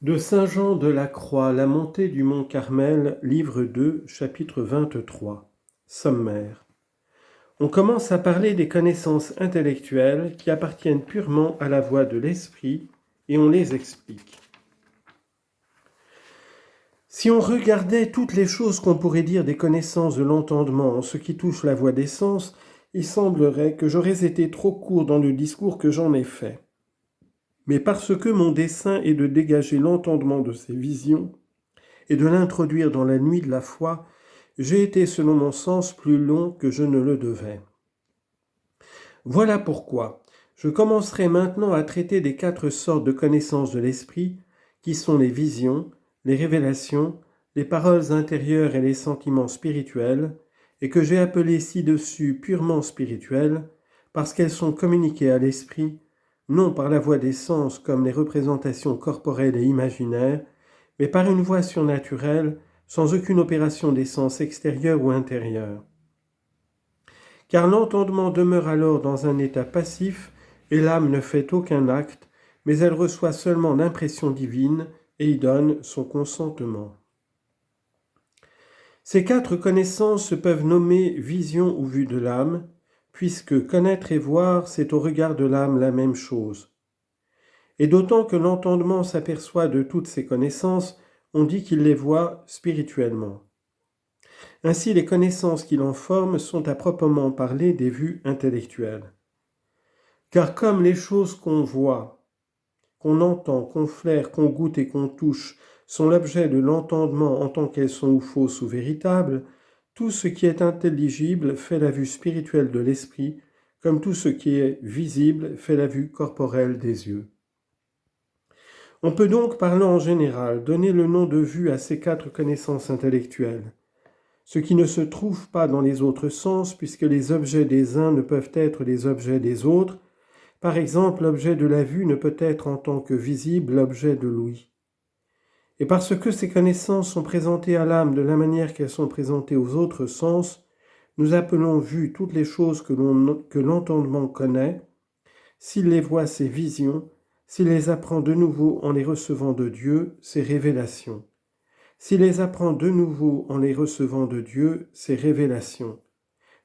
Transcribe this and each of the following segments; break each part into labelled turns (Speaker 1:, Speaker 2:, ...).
Speaker 1: De Saint Jean de la Croix, la montée du mont Carmel, livre 2, chapitre 23. Sommaire. On commence à parler des connaissances intellectuelles qui appartiennent purement à la voie de l'esprit et on les explique. Si on regardait toutes les choses qu'on pourrait dire des connaissances de l'entendement en ce qui touche la voie des sens, il semblerait que j'aurais été trop court dans le discours que j'en ai fait. Mais parce que mon dessein est de dégager l'entendement de ces visions et de l'introduire dans la nuit de la foi, j'ai été selon mon sens plus long que je ne le devais. Voilà pourquoi je commencerai maintenant à traiter des 4 sortes de connaissances de l'esprit, qui sont les visions, les révélations, les paroles intérieures et les sentiments spirituels, et que j'ai appelées ci-dessus purement spirituelles, parce qu'elles sont communiquées à l'esprit, non par la voie des sens comme les représentations corporelles et imaginaires, mais par une voie surnaturelle, sans aucune opération des sens extérieurs ou intérieurs. Car l'entendement demeure alors dans un état passif et l'âme ne fait aucun acte, mais elle reçoit seulement l'impression divine et y donne son consentement. Ces 4 connaissances se peuvent nommer vision ou vue de l'âme, puisque connaître et voir, c'est au regard de l'âme la même chose. Et d'autant que l'entendement s'aperçoit de toutes ces connaissances, on dit qu'il les voit spirituellement. Ainsi, les connaissances qu'il en forme sont à proprement parler des vues intellectuelles. Car comme les choses qu'on voit, qu'on entend, qu'on flaire, qu'on goûte et qu'on touche sont l'objet de l'entendement en tant qu'elles sont ou fausses ou véritables, tout ce qui est intelligible fait la vue spirituelle de l'esprit, comme tout ce qui est visible fait la vue corporelle des yeux. On peut donc, parlant en général, donner le nom de vue à ces 4 connaissances intellectuelles, ce qui ne se trouve pas dans les autres sens, puisque les objets des uns ne peuvent être les objets des autres. Par exemple, l'objet de la vue ne peut être en tant que visible l'objet de l'ouïe. Et parce que ces connaissances sont présentées à l'âme de la manière qu'elles sont présentées aux autres sens, nous appelons vue toutes les choses que l'entendement connaît. S'il les voit, c'est vision. S'il les apprend de nouveau en les recevant de Dieu, c'est révélation. S'il les apprend de nouveau en les recevant de Dieu, c'est révélation.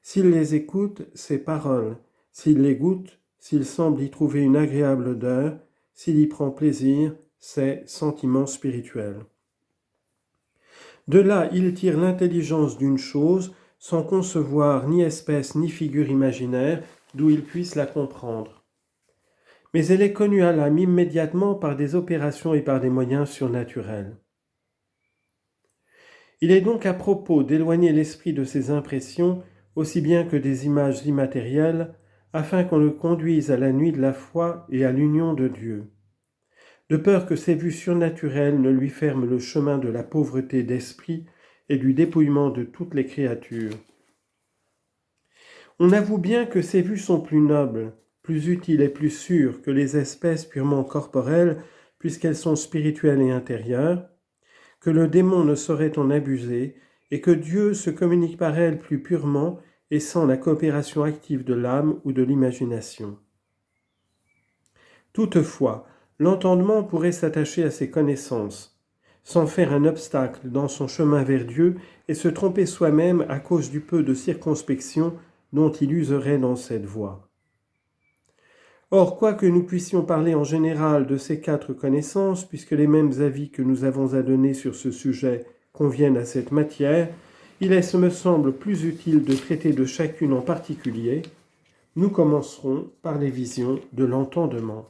Speaker 1: S'il les écoute, c'est parole. S'il les goûte, s'il semble y trouver une agréable odeur, s'il y prend plaisir, c'est sentiment spirituel. De là, il tire l'intelligence d'une chose sans concevoir ni espèce ni figure imaginaire d'où il puisse la comprendre. Mais elle est connue à l'âme immédiatement par des opérations et par des moyens surnaturels. Il est donc à propos d'éloigner l'esprit de ces impressions, aussi bien que des images immatérielles, afin qu'on le conduise à la nuit de la foi et à l'union de Dieu, de peur que ces vues surnaturelles ne lui ferment le chemin de la pauvreté d'esprit et du dépouillement de toutes les créatures. On avoue bien que ces vues sont plus nobles, plus utiles et plus sûres que les espèces purement corporelles, puisqu'elles sont spirituelles et intérieures, que le démon ne saurait en abuser, et que Dieu se communique par elles plus purement et sans la coopération active de l'âme ou de l'imagination. Toutefois, l'entendement pourrait s'attacher à ces connaissances, sans faire un obstacle dans son chemin vers Dieu et se tromper soi-même à cause du peu de circonspection dont il userait dans cette voie. Or, quoique nous puissions parler en général de ces 4 connaissances, puisque les mêmes avis que nous avons à donner sur ce sujet conviennent à cette matière, il est, me semble, plus utile de traiter de chacune en particulier. Nous commencerons par les visions de l'entendement.